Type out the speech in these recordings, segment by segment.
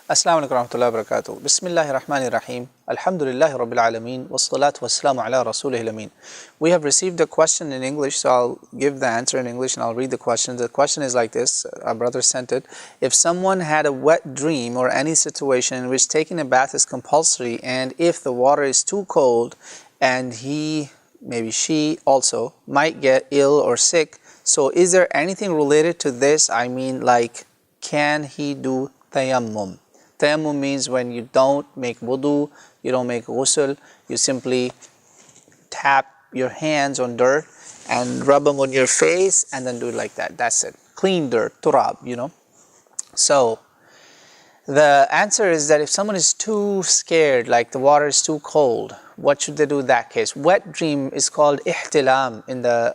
Assalamu alaikum warahmatullahi wabarakatuh. Bismillahir Rahmanir Rahim. Alhamdulillahi Rabbil Alameen. Wassalatu wassalamu ala Rasulihil Ameen. We have received a question in English, so I'll give the answer in English and I'll read the question. The question is like this. Our brother sent it. If someone had a wet dream or any situation in which taking a bath is compulsory, and if the water is too cold and he, maybe she also, might get ill or sick, so is there anything related to this? I mean, like, can he do tayammum? Tayammum means when you don't make wudu, you don't make ghusl, you simply tap your hands on dirt and rub them on your face and then do it like that. That's it. Clean dirt, turab, So the answer is that if someone is too scared, like the water is too cold, what should they do in that case? Wet dream is called ihtilam in the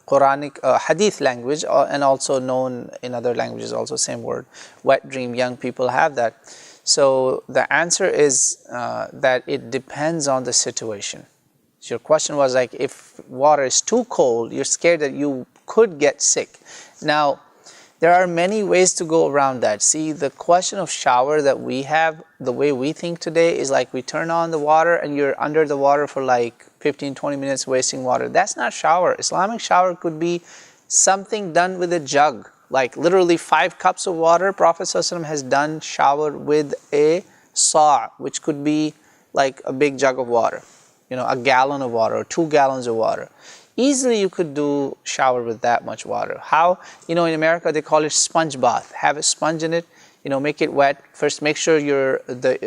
Quranic hadith language, and also known in other languages, also same word. Wet dream, young people have that. So the answer is that it depends on the situation. So your question was like, if water is too cold, you're scared that you could get sick. Now, there are many ways to go around that. See, the question of shower that we have, the way we think today is like we turn on the water and you're under the water for like 15-20 minutes wasting water. That's not shower. Islamic shower could be something done with a jug, like literally 5 cups of water. Prophet ﷺ has done shower with a sa', which could be like a big jug of water, a gallon of water or 2 gallons of water. Easily you could do shower with that much water. How? In America they call it sponge bath. Have a sponge in it, make it wet. First make sure the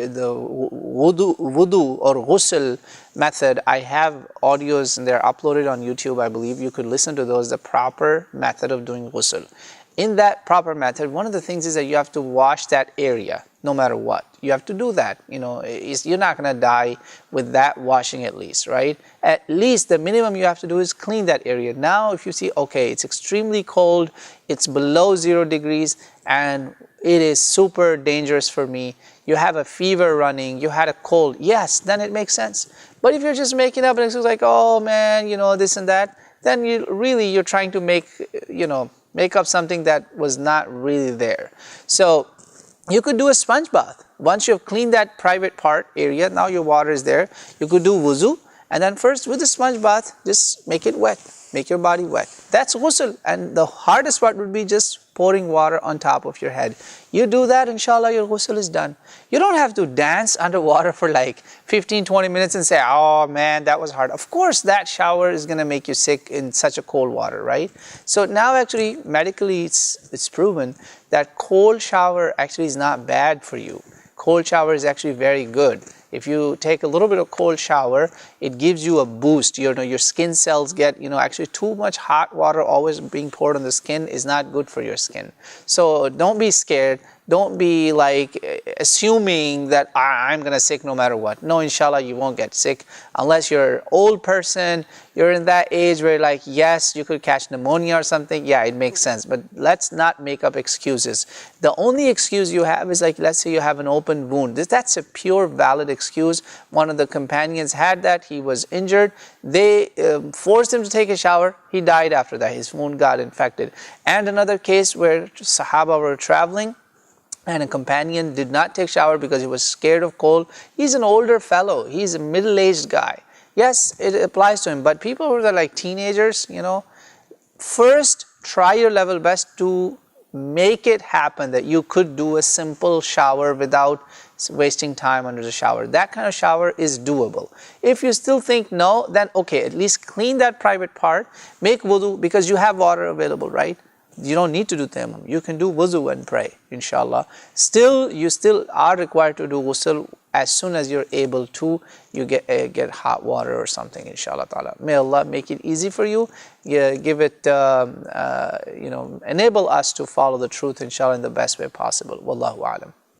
wudu or ghusl method. I have audios and they're uploaded on YouTube, I believe. You could listen to those, the proper method of doing ghusl. In that proper method, one of the things is that you have to wash that area no matter what. You have to do that. You're not going to die with that washing at least, right? At least the minimum you have to do is clean that area. Now, if you see, okay, it's extremely cold, it's below 0 degrees, and it is super dangerous for me. You have a fever running, you had a cold, yes, then it makes sense. But if you're just making up and it's like, oh man, this and that, then you're trying to make up something that was not really there. So you could do a sponge bath. Once you've cleaned that private part area, now your water is there. You could do wuzu, and then first with the sponge bath, just make it wet. Make your body wet. That's ghusl. And the hardest part would be just pouring water on top of your head. You do that, inshallah, your ghusl is done. You don't have to dance underwater for like 15-20 minutes and say, oh man, that was hard. Of course, that shower is going to make you sick in such a cold water, right? So now actually, medically, it's proven that cold shower actually is not bad for you. Cold shower is actually very good. If you take a little bit of cold shower, it gives you a boost. Your skin cells get, actually too much hot water always being poured on the skin is not good for your skin. So don't be scared. Don't be like assuming that I'm going to sick no matter what. No, inshallah, you won't get sick unless you're an old person, you're in that age where like, yes, you could catch pneumonia or something. Yeah, it makes sense. But let's not make up excuses. The only excuse you have is like, let's say you have an open wound. That's a pure valid excuse. One of the companions had that. He was injured. They forced him to take a shower. He died after that. His wound got infected. And another case where Sahaba were traveling, and a companion did not take shower because he was scared of cold. He's an older fellow. He's a middle-aged guy. Yes, it applies to him. But people who are like teenagers, first try your level best to make it happen that you could do a simple shower without wasting time under the shower. That kind of shower is doable. If you still think no, then okay, at least clean that private part, make wudu because you have water available, right? You don't need to do tayammum. You can do wuzu and pray, inshallah. You still are required to do ghusl as soon as you're able to. You get hot water or something, inshallah ta'ala. May Allah make it easy for you. Give it, enable us to follow the truth, inshallah, in the best way possible. Wallahu a'lam.